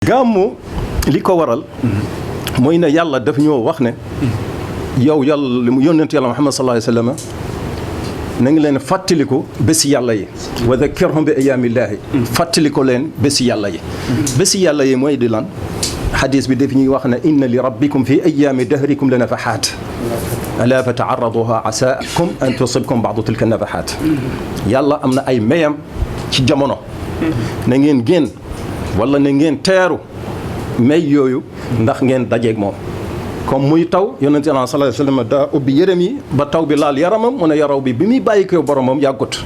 gàmmu li ko waral mooy ne yàlla daf ñoo wax ne yow yàlla mu yónnent yàlla Muhammad sallallahu alayhi wa sallam na ngi leen fàttaliku bési yàlla yi wa dhakkirhum bi ayaamillaahi fàttaliku leen bési yàlla yi bési yàlla yi mooy di lan xadis bi daf ñuy wax ne inna li rabbikum fi ayaami dahrikum la nafaxaat alaa fa taarraduha asaakum an tusibkum baadu tilka nafaxaat yàlla am na ay mayam ci jamono na ngeen génn wala na ngeen teeru may yooyu ndax ngeen dajeeg moom comme muy taw yonente Allah sallallahu alayhi wa sallam daa ubbi yërëm yi ba taw bi laal yaramam mu ne yaraw bi muy bàyyi ko boromam yàggut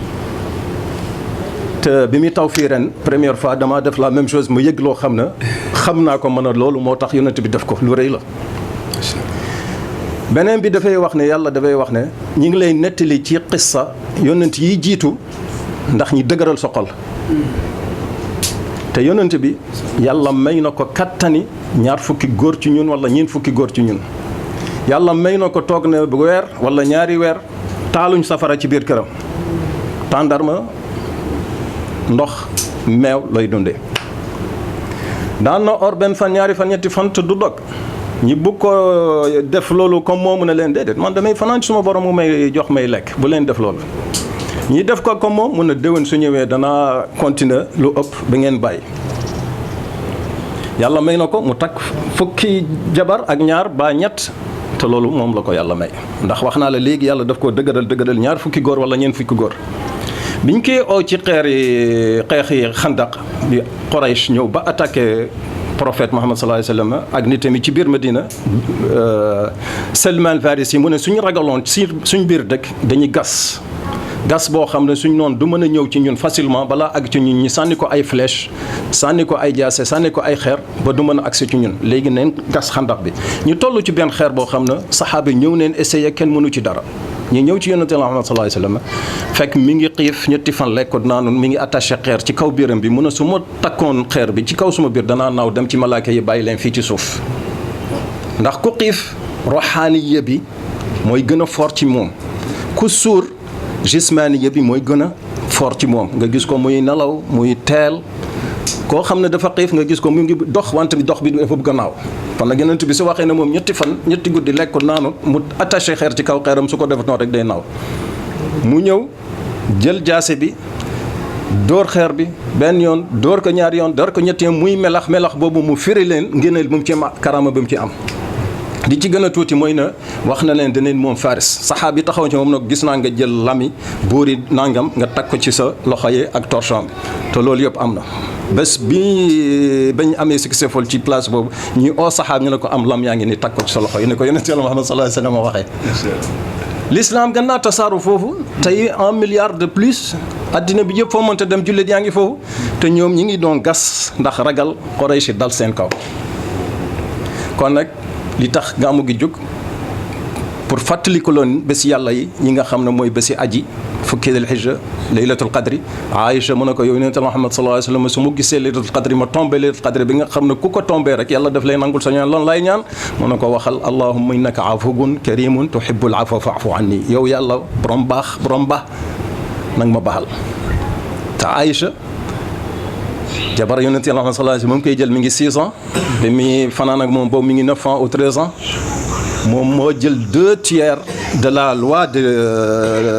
te bi muy taw fii ren première fois dama def la même chose mu yëg loo xam ne xam naa ko mën a loolu moo tax yonente bi def ko lu rëy la beneen bi dafay wax ne yàlla dafay wax ne ñi ngi lay nettali ci qissa yonent yi jiitu ndax ñi dëgëral sa xol te yonent bi yàlla may na ko kattani ñaar fukki góor ci ñun wala ñeent fukki góor ci ñun yàlla may na ko toog ne bu weer wala ñaari weer taaluñ safara ci biir këram tàndarma ndox meew lay dundee daan na or benn fan ñaari fan ñetti fan te du dog ñi bugg ko def loolu comme moomu ne leen déedéet man damay fanaan suma borom mu may jox may lekk bu leen def loolu ñi def ko comme moom mun na déwén su ñëwee danaa continuer lu ëpp ba ngeen bàyyi yàlla may na ko mu takk fukki jabar ak ñaar ba ñett te loolu moom la ko yàlla may ndax wax naa la léegi yàlla daf ko dëgëral ñaar fukki góor wala ñeent fukki góor biñ koy oo ci xeex yi xandaq bi Quraysh ñëw ba attaqué prophète Muhammad sallallahu alayhi wa sallam ak nitam yi ci biir Medina Salman Farisi mu ne suñu ragaloon si suñ biir dëkk dañuy gas boo xam ne suñ noonu du mën a ñëw ci ñun facilement balaa àgg ci ñun ñi sànni ko ay flèche sànni ko ay jaase sànni ko ay xeer ba du mën a agsi ci ñun léegi neen gas xandax bi ñu toll ci benn xeer boo xam ne saxaaba ñëw neen essayé kenn mënu ci dara ñu ñëw ci yonente Muhammad sallallahu alayhi wa sallam fekk mi ngi xiif ñetti fan lekkut naanu mi ngi attaché xeer ci kaw biiram bi mun a su ma takkoon xeer bi ci kaw suma biir danaa naaw dem ci malaaka yi bàyyi leen fii ci suuf ndax ku xiif roxaaniya bi mooy gën a fort ci moom ku suur jismaaniya bi mooy gën a fort ci moom nga gis ko muy nelaw muy teel koo xam ne dafa xiif nga gis ko mu ngi dox wante bi dox bi dafa bëgg a naaw kon nag yonent bi su waxee ne moom ñetti guddi lekk naanu mu attaché xeer ci kaw xeeram su ko def noonu rek day naaw mu ñëw jël jaase bi dóor xeer bi benn yoon dóor ko ñaari yoon dóor ko ñetti yoon muy melax boobu mu firi leen ngëneel bu mu ci am karama bu mu ci am li ci gën a tuuti mooy na wax na leen daneen moom faris saxaab yi taxaw ci moom nag gis naa nga jël lami buuri nangam nga takk ko ci sa loxo yi ak torchon bi te loolu yëpp am na bés bi bañ amee successful ci place boobu ñi oo saxaab ñu ne ko am lam yaa ngi ni takk ko ci sa loxo yi ne ko yonent Yàlla Muhammad sallallahu alayhi wa sallam waxee l'islam gën naa tasaaru foofu tey 1 milliard de plus addina bi yëpp foo mënta dem jullit yaa ngi foofu te ñoom ñi ngi doon gas ndax ragal Quraysh dal seen kaw kon nag li tax gàmmu gi jóg pour fàttaliku loon bési yàlla yi ñi nga xam ne mooy bési aji fukki dal hijja laylatul qadri Aïcha mu ne ko yow yonent Muhammad sallallahu alayhi wa sallam su ma gisee laylatul qadri ma tombé laylatul qadri bi nga xam ne ku ko tombé rek yàlla daf lay nangul sa ñaan lan lay ñaan mu ne ko waxal allahumma innaka afuwun karimun tuhibbul afwa fa'fu anni yow yàlla borom baax nag ma baxal te Aïcha jabar yonent Yàlla Muhammad sallallahu alayhi wa sallam moom koy jël mi ngi 6 ans bi mi fanaan ak moom boobu mi ngi 9 ans ou 13 ans moom moo jël 2/3 de la loi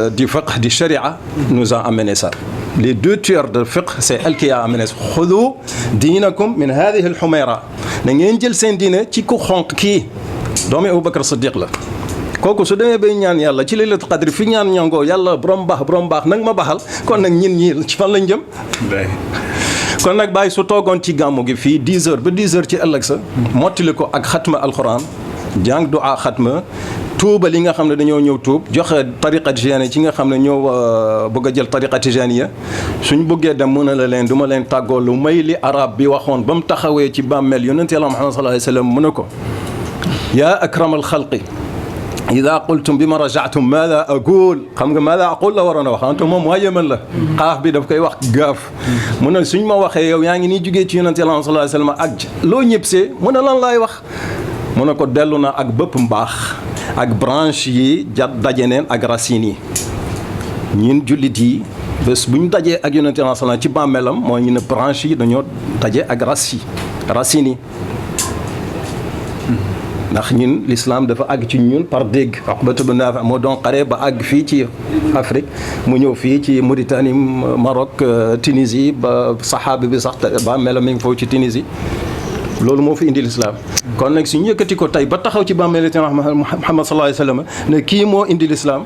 du fiqh du sharia nous a amené ça les 2/3 de fiqh c'est elle qui a amené ça xudu diinakum min hadihi al-humayra na ngeen jël seen diine ci ku xonq kii doomi Abu Bakar Siddiq la kooku su demee bay ñaan yàlla ci laylatul qadr fi ñaan ñangoo yàlla borom baax nag ma baxal kon nag ñin ñi ci fan lañ jëm kon nag bàyyi su toogoon ci gàmmu gi fii 10 heures ba 10 heures ci ëllëg sa mottali ko ak xatma alquran jàng du'a xatma tuuba li nga xam ne dañoo ñëw tuub joxe tariqa tijaaniya ci nga xam ne ñoo bëgg a jël tariqa tijaaniya suñ bëggee dem mën na la leen du ma leen tàggoo lu may li arab bi waxoon ba mu taxawee ci bàmmeel yonent Yàlla Muhammad sallallahu alayhi wa sallam mu ne ko yaa akramal xalqi ida qultum bi ma rajaatum maada aqul xam nga maada aqul la waroon a wax ante moom waa Yemen la xaaf bi daf koy wax gaaf mu ne suñ ma waxee yow yaa ngi nii jugee ci yonent Yàlla sallallahu alayhi wa sallam ak loo ñëpsee mu ne lan laay wax mu ne ko dellu na ak bëpp mbaax ak branche yi daje neen ak racines yi ñun jullit yi bés bu ñu dajee ak yonent Yàlla sallallahu ci bàmmeelam mooy ñu ne branche yi dañoo daje ak racines yi racines yi ndax ñun l'islam dafa àgg ci ñun par dégg Uqbatu bin Naafi moo doon xare ba àgg fii ci Afrique mu ñëw fii ci Mauritanie Maroc Tunisie ba saxaabi bi sax ba mela mi ngi foofu ci Tunisie loolu moo fi indi l'islam kon nag suñu yëkkati ko tey ba taxaw ci bàmmeelu Muhammad sallallahu alayhi wa sallam ne kii moo indi l'islam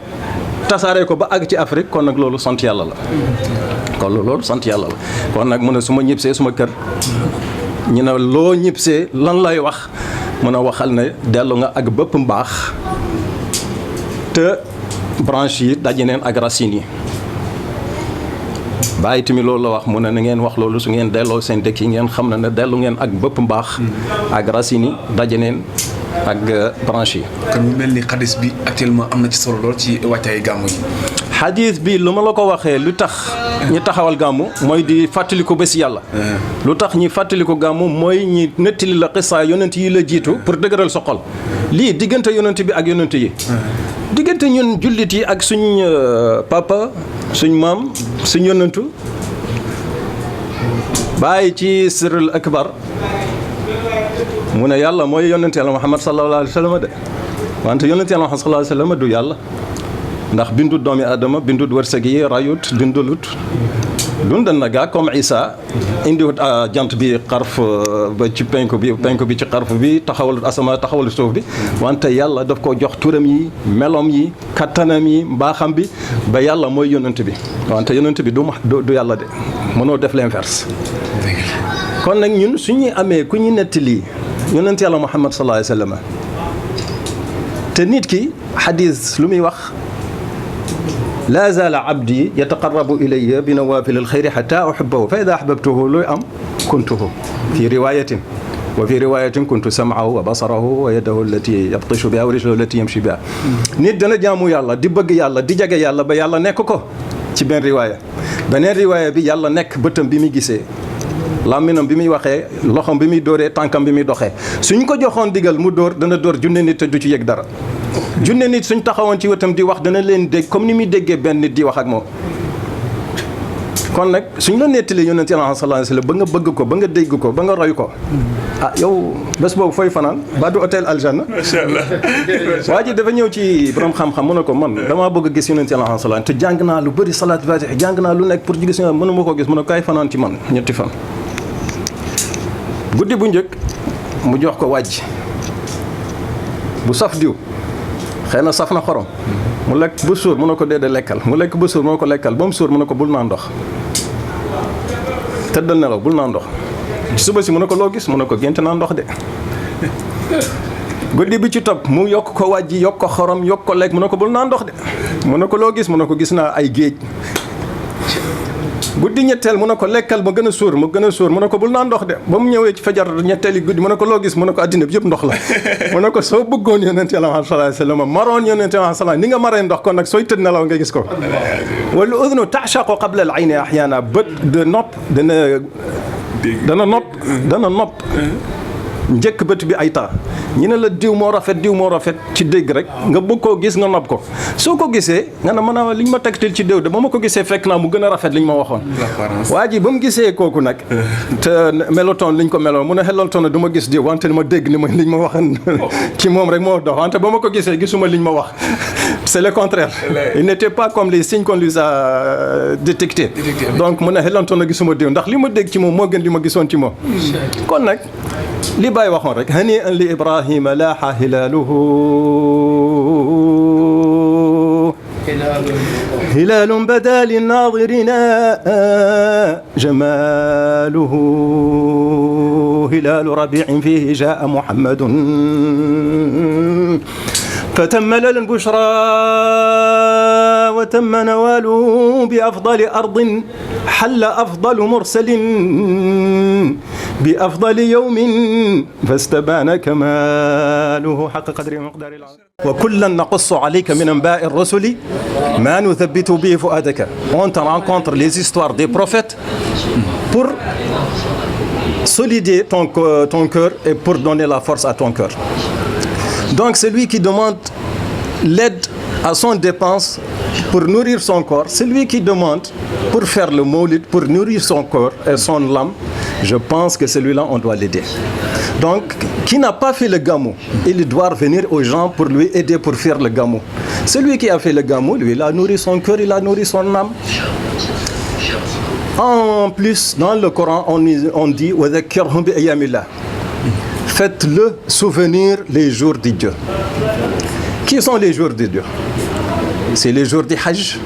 tasaaree ko ba àgg ci Afrique kon nag loolu sant yàlla la kon loolu sant yàlla la kon nag mu ne su ma ñibbisee suma kër ñu ne loo ñibbisee lan lay wax mun a waxal ne dellu nga ak bëpp mbaax te branche yi daje neen ak racines yi bàyyi tamit loolu la wax mu ne na ngeen wax loolu su ngeen delloo seen dëkk yi ngeen xam ne dellu ngeen ak bëpp mbaax ak racines yi daje neen ak branche yi. kon mu mel ni xadis bi actuellement am na ci solo lool ci wàccaay gàmmu yi. xadis bi lu ma la ko waxee lu tax ñi taxawal gàmmu mooy di fàttaliku bés yàlla. lu tax ñi fàttaliku gàmmu mooy ñi nettali la xissa yonent yi la jiitu pour dëgëral sa xol lii diggante yonent bi ak yonent yi. diggante ñun jullit yi ak suñ papa suñ maam suñ yonentu bàyyi ci sirrul akbar mu ne yàlla mooy yonent yàlla Muhammad sallallahu alayhi wa sallam de wante yonent yàlla Muhammad sallallahu alayhi wa sallam du yàlla ndax bindut doomi aadama bindut wërsëg yi rayut dundulut dundal na gaa comme Isa indiwut jant bi xarf ba ci penku bi ci xarf bi taxawal asama taxawal suuf bi wante yàlla daf ko jox turam yi melom yi kattanam yi mbaaxam bi ba yàlla mooy yonent bi wante yonent bi du yàlla de mënoo def l'inverse kon nag ñun suñuy amee ku ñu nettali yonent yàlla Muhammad sallallahu alayhi wa sallam te nit ki xadis lu muy wax laa zaala abdi yataqarrabu ilayya bi nawaafil alxayri xata uhibbahu fa ida ahbabtuhu luy am kuntuhu fi riwayatin wa fi riwayatin kuntu sam'ahu wa basarahu wa yadahu allati yabtishu biha wa rijluhu allati yamshi biha nit dana jaamu yàlla di bëgg yàlla di jege yàlla ba yàlla nekk ko ci benn riwaaya beneen riwaaya bi yàlla nekk bëtam bi muy gisee làmminam bi muy waxee loxom bi muy dóoree tànkam bi muy doxee suñ ko joxoon digal mu dóor dana dóor junne nit te du ci yëg dara junne nit suñ taxawoon ci wetam di wax dana leen dégg comme ni muy déggee benn nit di wax ak moom kon nag suñ la nettalee yonent Yàlla sallallahu alayhi wa sallam ba nga bëgg ko ba nga dégg ko ba nga roy ko yow bés boobu fooy fanaan ba du hôtel aljanna macha allah waa ji dafa ñëw ci borom xam-xam mu ne ko man damaa bëgg a gis yonent Yàlla sallallahu alayhi wa sallam te jàng naa lu bëri salaat fatiha jàng naa lu nekk pour gis nga mënuma ko gis mu ne kaay fanaan ci man ñetti fan guddi bu njëkk mu jox ko wàjj bu saf diw xëy na saf na xorom mu lekk ba suur mu ne ko déedéet lekkal mu lekk ba suur mu ne ko lekkal ba mu suur mu ne ko bul naa ndox tëddal nelaw bul naa ndox suba si mu ne ko loo gis mu ne ko gént naa ndox de guddi bi ci topp mu yokk ko wàjji yokk ko xorom yokk ko lekk mu ne ko bul naa ndox de mu ne ko loo gis mu ne ko gis naa ay géej guddi ñetteel mu ne ko lekkal ma gën a suur mu ne ko bul naa ndox de ba mu ñëwee ci fajar ñetteeli guddi mu ne ko loo gis mu ne ko addina bi yëpp ndox la mu ne ko soo bëggoon yonent Yàlla sallallahu alayhi wa sallam maroon yonent Yàlla sallallahu ni nga maree ndox kon nag sooy tëdd nelaw nga gis ko wal udhunu ta'shaqu qabla al ayni ahyaana bët de nopp dana nopp njëkk bët bi ay temps ñu ne la diw moo rafet ci dégg rek nga bëgg koo gis nga nopp ko soo ko gisee nga ne mën a li ñu ma tegtal ci déw de ba ma ko gisee fekk naa mu gën a rafet li ñu ma waxoon waa ji ba mu gisee kooku nag te melotoon li ñu ko meloon mu ne xelaltoon du ma gis diw wante ma dégg ni ma li ñu ma waxoon ci moom rek moo dox wante ba ma ko gisee gisuma li ñu ma wax c'est le contraire il n'était pas comme les signes qu'on lui a détectés donc mu ne xelaltoon gisuma diw ndax li ma dégg ci moom moo gën li ma gisoon ci moom kon nag li Baay waxoon rek hani an li Ibrahima laaha hilaaluhu hilaalun bada linnaazirina jamaaluhu hilaalu rabiicin fiihi jaa'a Muhammadun فتم لنا البشرى وتم نواله بأفضل أرض حل أفضل مرسل بأفضل يوم فاستبان كماله حق قدر ومقدار العظيم وكلا نقص عليك من أنباء الرسل ما نثبت به فؤادك. On te rencontre les histoires des prophètes pour solidifier ton cœur et pour donner la force à ton cœur. Donc celui qui demande l'aide à son dépense pour nourrir son corps, celui qui demande pour faire le mawlid, pour nourrir son corps et son âme, Je pense que celui-là, on doit l'aider. Donc, qui n'a pas fait le gamou, il doit revenir aux gens pour lui aider pour faire le gamou. Celui qui a fait le gamou, lui, il a nourri son cœur, il a nourri son âme. En plus, dans le Coran, on dit faites-le souvenir les jours de Dieu. Qui sont les jours de Dieu? C'est les jours du Hajj,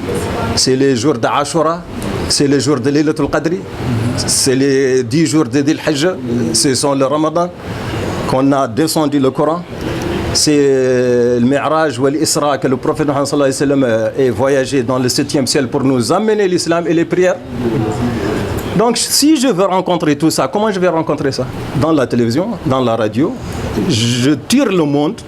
c'est les jours d'Ashura, c'est les jours de Laylatul Qadri, c'est les 10 jours de Dhul Hajj, ce sont le Ramadan qu'on a descendu le Coran. C'est le Mi'raj ou l'Isra que le prophète Mohammed sallallahu alayhi wa sallam est voyagé dans le 7e ciel pour nous amener l'islam et les prières. Donc si je veux rencontrer tout ça, comment je vais rencontrer ça? Dans la télévision, dans la radio, je tire le monde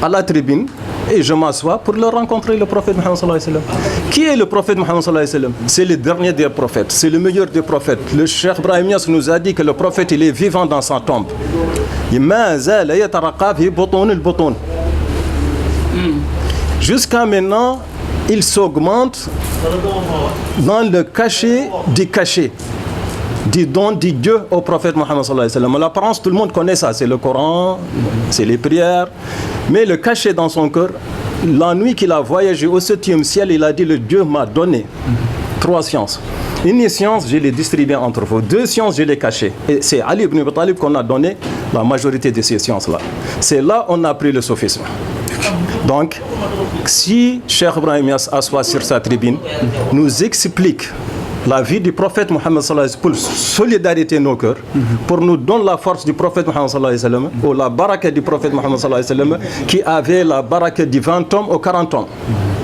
à la tribune et je m'assois pour le rencontrer, le prophète Mohammed sallallahu alayhi wa sallam. Qui est le prophète Mohammed sallallahu alayhi wa sallam? C'est le dernier des prophètes, c'est le meilleur des prophètes. Le Cheikh Ibrahim Niass nous a dit que le prophète il est vivant dans sa tombe. Jusqu'à maintenant, il s'augmente dans le cachet du don de Dieu au prophète Mohammed sallallahu alayhi wa sallam. L'apparence, tout le monde connaît ça, c'est le Coran, c'est les prières, mais le cachet dans son cœur, la nuit qu'il a voyagé au 7e ciel, il a dit, le Dieu m'a donné 3 sciences. Une science, je l'ai distribuée entre vous. 2 sciences, je l'ai cachées. Et c'est Ali ibn Abi Talib qu'on a donné la majorité de ces sciences-là. C'est là qu'on a pris le sophisme. Donc, si Cheikh Ibrahim Niass assoit sur sa tribune, nous explique la vie du prophète Mohammed sallallahu alayhi wa sallam pour solidarité nos cœurs, pour nous donner la force du prophète Mohammed sallallahu alayhi wa sallam, ou la baraka du prophète Mohammed sallallahu alayhi wa sallam, qui avait la baraka de 20 hommes ou 40 hommes.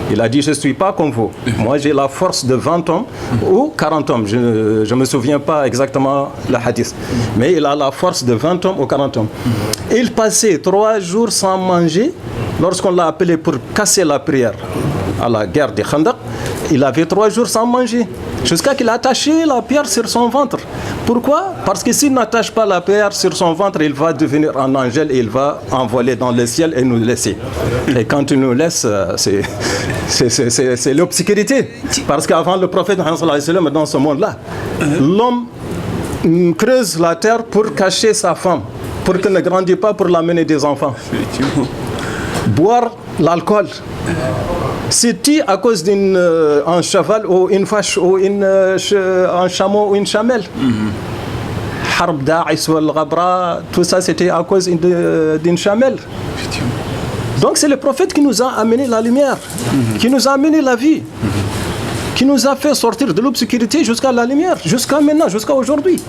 Il a dit, je ne suis pas comme vous. Moi, j'ai la force de 20 hommes ou 40 hommes. Je ne me souviens pas exactement le hadith. Mais il a la force de 20 hommes ou 40 hommes. Il passait 3 jours sans manger. Lorsqu'on l'a appelé pour casser la prière à la guerre de Khandaq, il avait 3 jours sans manger. Jusqu'à qu'il a attaché la pierre sur son ventre. Pourquoi? Parce que s'il n'attache pas la pierre sur son ventre, il va devenir un ange et il va envoler dans le ciel et nous laisser. Et quand il nous laisse, c'est l'obscurité. Parce qu'avant le prophète Mohammed sallallahu alayhi wa sallam, dans ce monde-là, l'homme creuse la terre pour cacher sa femme, pour qu'elle ne grandisse pas, pour l'amener des enfants. Boire l'alcool. C'est tu à cause d'un cheval ou une vache ou un chameau ou une chamelle. Harb Daïs ou al-Ghabra, tout ça c'était à cause d'une chamelle. Donc c'est le prophète qui nous a amené la lumière, qui nous a amené la vie, qui nous a fait sortir de l'obscurité jusqu'à la lumière, jusqu'à maintenant, jusqu'à aujourd'hui.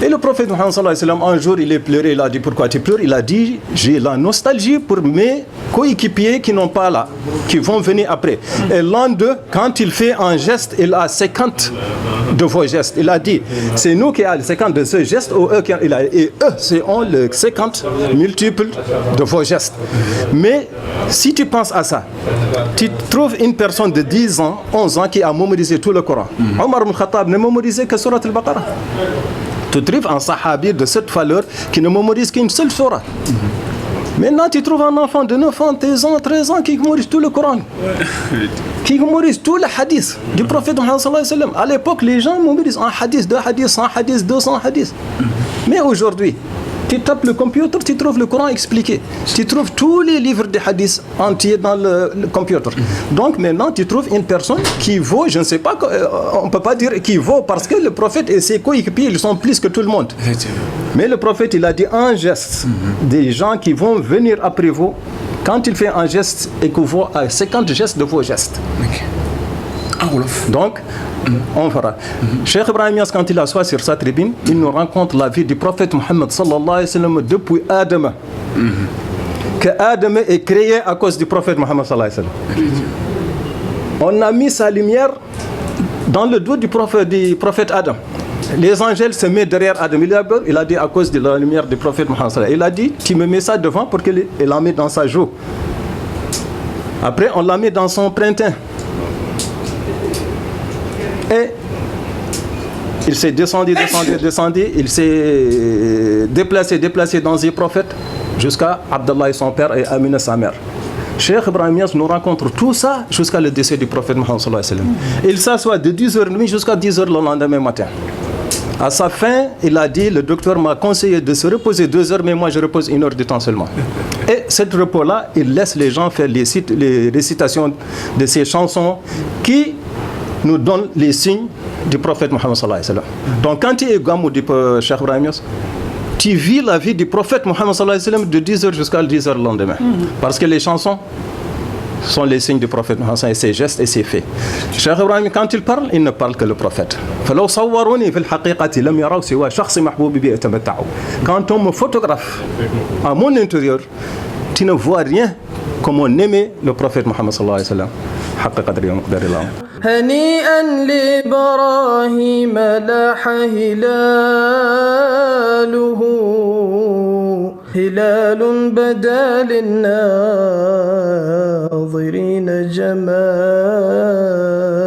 Et le prophète Mohammed sallallahu alayhi wa sallam, un jour il est pleuré, il a dit pourquoi tu pleures? Il a dit j'ai la nostalgie pour mes coéquipiers qui n'ont pas là, qui vont venir après. Et l'un d'eux, quand il fait un geste, il a 50 de vos gestes. Il a dit c'est nous qui avons 50 de ce geste, ou eux qui ont, et eux c'est le 50 multiples de vos gestes. Mais si tu penses à ça, tu trouves une personne de 10 ans, 11 ans qui a mémorisé tout le Coran. Omar ibn Khattab ne mémorisait que Surat al-Baqarah. Tu trouves un sahabi de cette valeur qui ne mémorise qu'une seule sourate. Maintenant, tu trouves un enfant de 9 ans, 13 ans, 13 ans qui mémorise tout le Coran, qui mémorise tout le hadith du prophète Mohammed sallallahu alayhi wa sallam. À l'époque, les gens mémorisent un hadith, 2 hadiths, 100 hadiths, 200 hadiths. Mais aujourd'hui, tu tapes le computer, tu trouves le Coran expliqué. Tu trouves tous les livres de hadiths entiers dans le computer. Donc maintenant, tu trouves une personne qui vaut, je ne sais pas, on ne peut pas dire qui vaut, parce que le prophète et ses coéquipiers, ils sont plus que tout le monde. Mais le prophète, il a dit un geste des gens qui vont venir après vous, quand il fait un geste et que vous avez 50 gestes de vos gestes. Donc, on verra. Cheikh Ibrahim Niass, quand il assoit sur sa tribune, il nous rencontre la vie du prophète Mohammed sallallahu alayhi wa sallam depuis Adam. Que Adam est créé à cause du prophète Mohammed sallallahu alayhi wa sallam. On a mis sa lumière dans le dos du prophète Adam. Les angels se mettent derrière Adam. Il a dit à cause de la lumière du prophète Mohammed sallallahu alayhi wa sallam. Il a dit, tu me mets ça devant pour qu'il la mette dans sa joue. Après, on la met dans son printemps. Et il s'est descendu, il s'est déplacé dans les prophètes jusqu'à Abdallah et son père et Amina sa mère. Cheikh Ibrahim Niass nous rencontre tout ça jusqu'à le décès du prophète Mohammed sallallahu alayhi wa sallam. Il s'assoit de 10h30 jusqu'à 10h le lendemain matin. À sa fin, il a dit, le docteur m'a conseillé de se reposer 2 heures, mais moi je repose 1 heure de temps seulement. Et ce repos-là, il laisse les gens faire les récitations de ces chansons qui nous donnent les signes du prophète Mohammed sallallahu alayhi wa sallam. Donc quand tu es Gamou du Cheikh Ibrahim Niass, tu vis la vie du prophète Mohammed sallallahu alayhi wa sallam de 10 heures jusqu'à 10 heures le lendemain. Parce que les chansons sont les signes du prophète Mohammed et ses gestes et ses faits. Cheikh Ibrahim, quand il parle, il ne parle que le prophète. Quand on me photographe à mon intérieur, tu ne vois rien comme on aimait le prophète Mohammed sallallahu alayhi wa sallam. هنيئا لإبراهيم لاح هلاله هلال بدا للناظرين جماله